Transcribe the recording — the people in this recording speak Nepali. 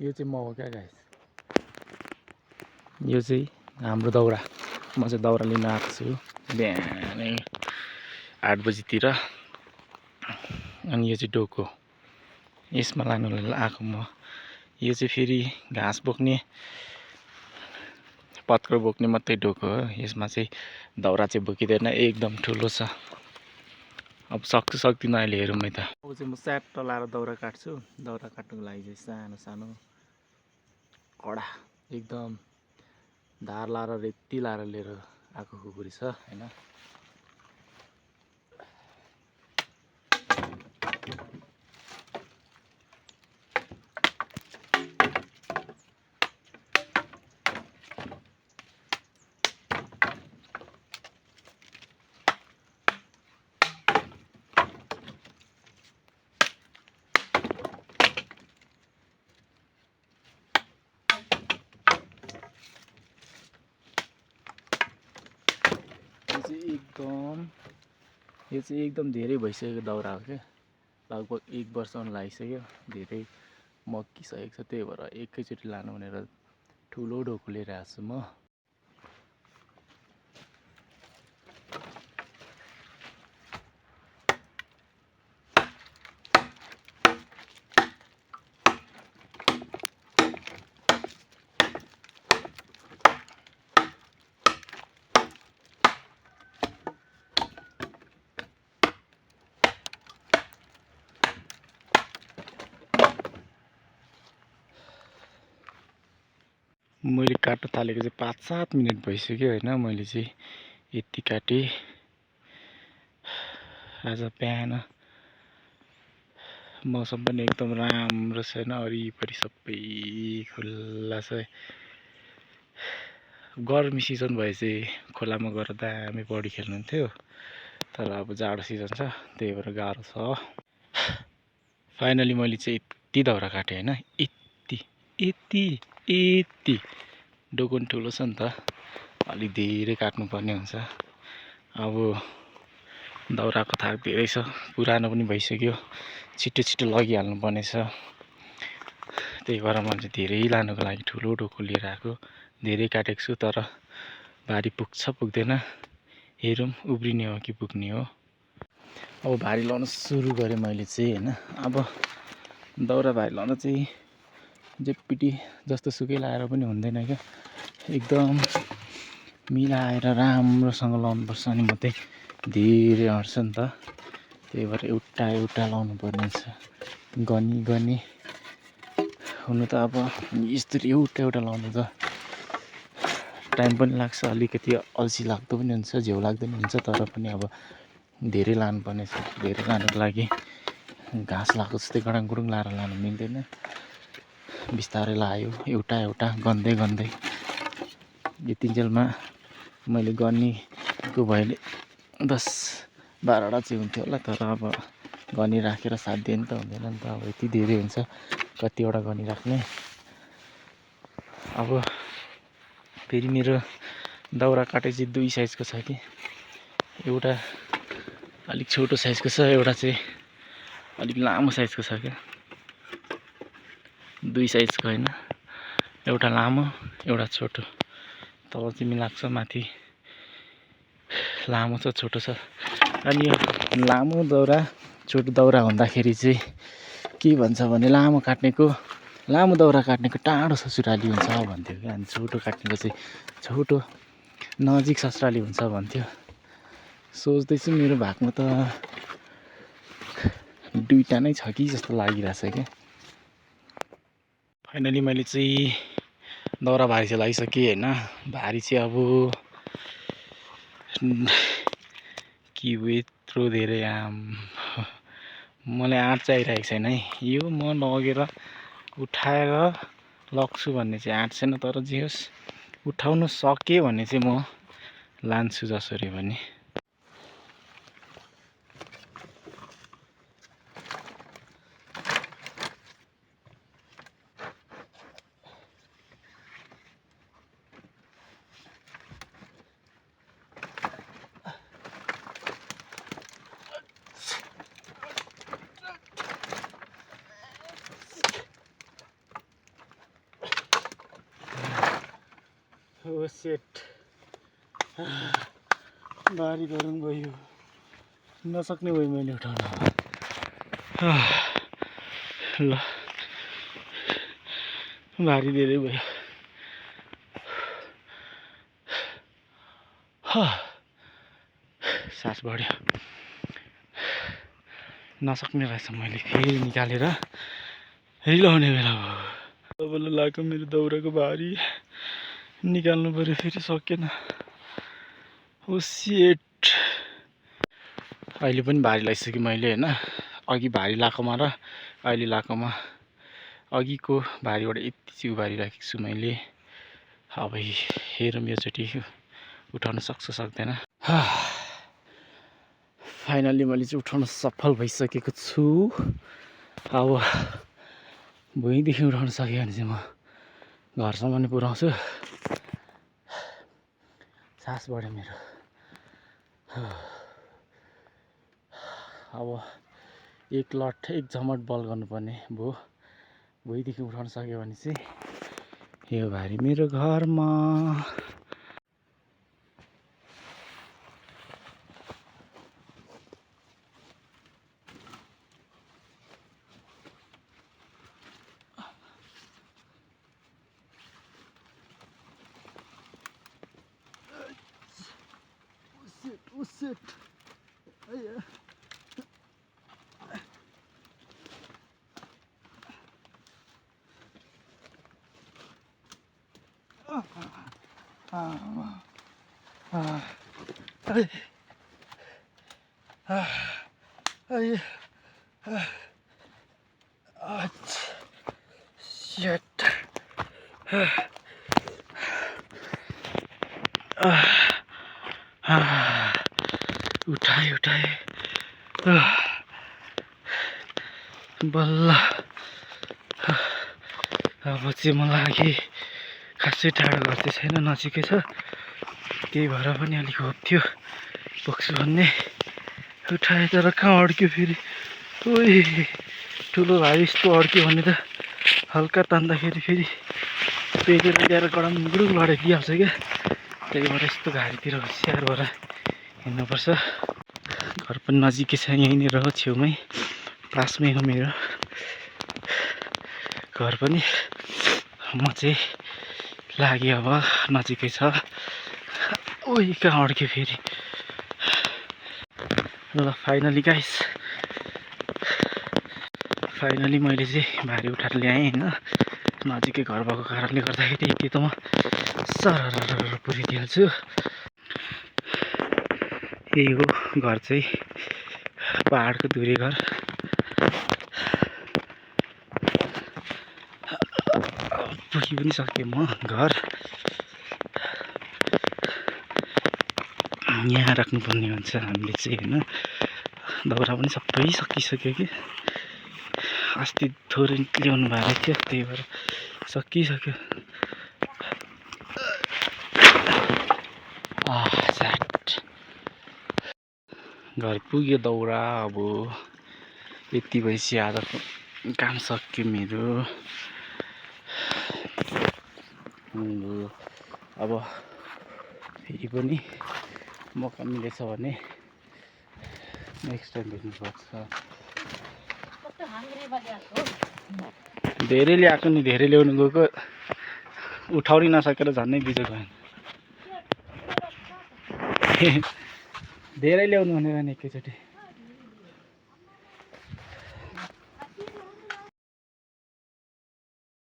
यो चाहिँ म हो क्या गाइस, यो चाहिँ हाम्रो दाउरा। म चाहिँ दाउरा लिन आएको छु बिहानै 8 बजीतिर। अनि यो चाहिँ डोको, यसमा लानुलाई आएको म। यो चाहिँ फेरि घाँस बोक्ने पत्कर बोक्ने मात्रै डोको हो। यसमा चाहिँ दाउरा चाहिँ बोकिँदैन, एकदम ठुलो छ। अब सक्छु सक्दिनँ अहिले हेरौँ है त। अब चाहिँ म स्याट लाएर दाउरा काट्छु। दाउरा काट्नुको लागि चाहिँ सानो सानो कडा एकदम धार लाएर रेती लाएर लिएर आएको खुकुरी छ होइन। यो चाहिँ एकदम धेरै भइसकेको दाउरा हो क्या। लगभग 1 वर्षसम्म लागिसक्यो, धेरै मक्किसकेको छ। त्यही भएर एकैचोटि लानु भनेर ठुलो डोको लिएर आएको छु म। मैले काट्न थालेको चाहिँ 5-7 मिनट भइसक्यो होइन। मैले चाहिँ यति काटेँ। आज बिहान मौसम पनि एकदम राम्रो छैन, वरिपरि सबै खुल्ला छ। गर्मी सिजन भए चाहिँ खोलामा गएर दामी पौडी खेल्नुहुन्थ्यो, तर अब जाडो सिजन छ त्यही भएर गाह्रो छ। फाइनली मैले चाहिँ यति दाउरा काटेँ होइन। यति डोको पनि ठुलो छ नि त, अलिक धेरै काट्नुपर्ने हुन्छ। अब दाउराको थाक धेरै छ, पुरानो पनि भइसक्यो, छिटो छिटो लगिहाल्नु पर्ने छ। त्यही भएर मैले धेरै लानुको लागि ठुलो डोको लिएर आएको। धेरै काटेको छु, तर भारी पुग्छ पुग्दैन हेरौँ, उब्रिने हो कि पुग्ने हो। अब भारी लाउन सुरु गरेँ मैले चाहिँ होइन। अब दाउरा भारी लाउँदा चाहिँ जेपिटी जस्तो सुकै लाएर पनि हुँदैन क्या, एकदम मिलाएर राम्रोसँग लाउनुपर्छ, अनि मात्रै धेरै अँट्छ नि त। त्यही भएर एउटा एउटा लाउनु पर्ने हुन्छ, गनी हुनु त। अब यसरी एउटा एउटा लाउनु त टाइम पनि लाग्छ, अलिकति अल्छी लाग्दो पनि हुन्छ, झ्याउ लाग्दो पनि हुन्छ। तर पनि अब धेरै लानुपर्ने छ। धेरै लानुको लागि घाँस लाएको जस्तै गडाङगुडुङ लाएर लानु मिल्दैन, बिस्तारै लायो एउटा एउटा गन्दै। यतिन्जेलमा मैले गनीको भएले 10-12वटा चाहिँ हुन्थ्यो होला, तर अब गनी राखेर साध्य नि त हुँदैन नि त। अब यति धेरै हुन्छ, कतिवटा गनी राख्ने। अब फेरि मेरो दाउरा काटे चाहिँ 2 साइजको छ कि, एउटा अलिक छोटो साइजको छ, एउटा चाहिँ अलिक लामो साइजको छ क्या। 2 साइजको होइन, एउटा लामो एउटा छोटो। तल तिमी लाग्छ, माथि लामो छ छोटो छ। अनि यो लामो दाउरा छोटो दाउरा हुँदाखेरि चाहिँ के भन्छ भने लामो दाउरा काट्नेको टाढो ससुराली हुन्छ भन्थ्यो क्या, अनि छोटो काट्नेको चाहिँ छोटो नजिक ससुराली हुन्छ भन्थ्यो। सोच्दैछु मेरो भागमा त दुईटा नै छ कि जस्तो लागिरहेछ क्या। फाइनली मैले चाहिँ दाउरा भारी चाहिँ लगाइसकेँ होइन। भारी चाहिँ अब के हो यत्रो धेरै मलाई आँट चाहिँ आइरहेको छैन है। यो म लगेर उठाएर लग्छु भन्ने चाहिँ आँट छैन, तर जे होस् उठाउन सकेँ भने चाहिँ म लान्छु जसरी पनि। ओ सेट भारी गरम भयो नसक्ने भयो मैले उठाउन ल भारी धेरै भयो सास बढ्यो नसक्ने रहेछ मैले फेरि निकालेर हिलाउने बेला भयो अब लाग्यो मेरो दाउराको भारी निकाल्नु पर्यो फेरि सकेन ओ सेट अहिले पनि भारी लगाइसकेँ मैले होइन अघि भारी लगाएकोमा र अहिले लगाएकोमा अघिको भारीबाट यति चाहिँ भारी राखेको छु मैले अब हेरौँ योचोटि उठाउन सक्छ सक्दैन फाइनल्ली मैले चाहिँ उठाउन सफल भइसकेको छु अब भुइँदेखि उठाउन सक्यो भने चाहिँ म घरसम्म नै पुऱ्याउँछु सास बढ्यो मेरो अब एक लट एक झमट बल गर्नुपर्ने भयो भुइँदेखि उठाउन सक्यो भने चाहिँ यो भारी मेरो घरमा Shit. उठाए बल्ल अब चाहिँ मलाई खासै टाढो घर चाहिँ छैन नजिकै छ त्यही भएर पनि अलिक होप थियो पुग्छु भन्ने उठाए तर कहाँ अड्क्यो फेरि ओइ ठुलो भाइ यस्तो अड्क्यो भने त हल्का तान्दाखेरि फेरि पेटेर ल्याएर गडम गुडुक लडाइदिइहाल्छ क्या त्यही भएर यस्तो घारीतिर होसियार भएर हिँड्नुपर्छ घर पनि नजिकै छ यहीँनिर हो छेउमै पासमै हो मेरो घर पनि म चाहिँ लाग्यो अब नजिकै छ ओइ कहाँ अड्क्यो फेरि ल फाइनली गाइस फाइनली मैले चाहिँ भारी उठाएर ल्याएँ होइन नजिकै घर भएको कारणले गर्दाखेरि यति त म सरर पुऱ्याइदिइहाल्छु यही हो घर चाहिँ पहाडको धुरे घर पुगी पनि सकेँ म घर यहाँ राख्नुपर्ने हुन्छ हामीले चाहिँ होइन दाउरा पनि सबै सकिसक्यो कि अस्ति थोरै ल्याउनु भएको थियो त्यही भएर सकिसक्यो घर पुग्यो दाउरा अब यति भएपछि आजको काम सक्यो मेरो अब फेरि पनि मौका मिलेछ भने नेक्स्ट टाइम भेट्नुपर्छ धेरै ल्याएको नि धेरै ल्याउनु गएको उठाउनै नसकेर झन्नै बिजोग भयो धेरै ल्याउनु भनेर नि एकैचोटि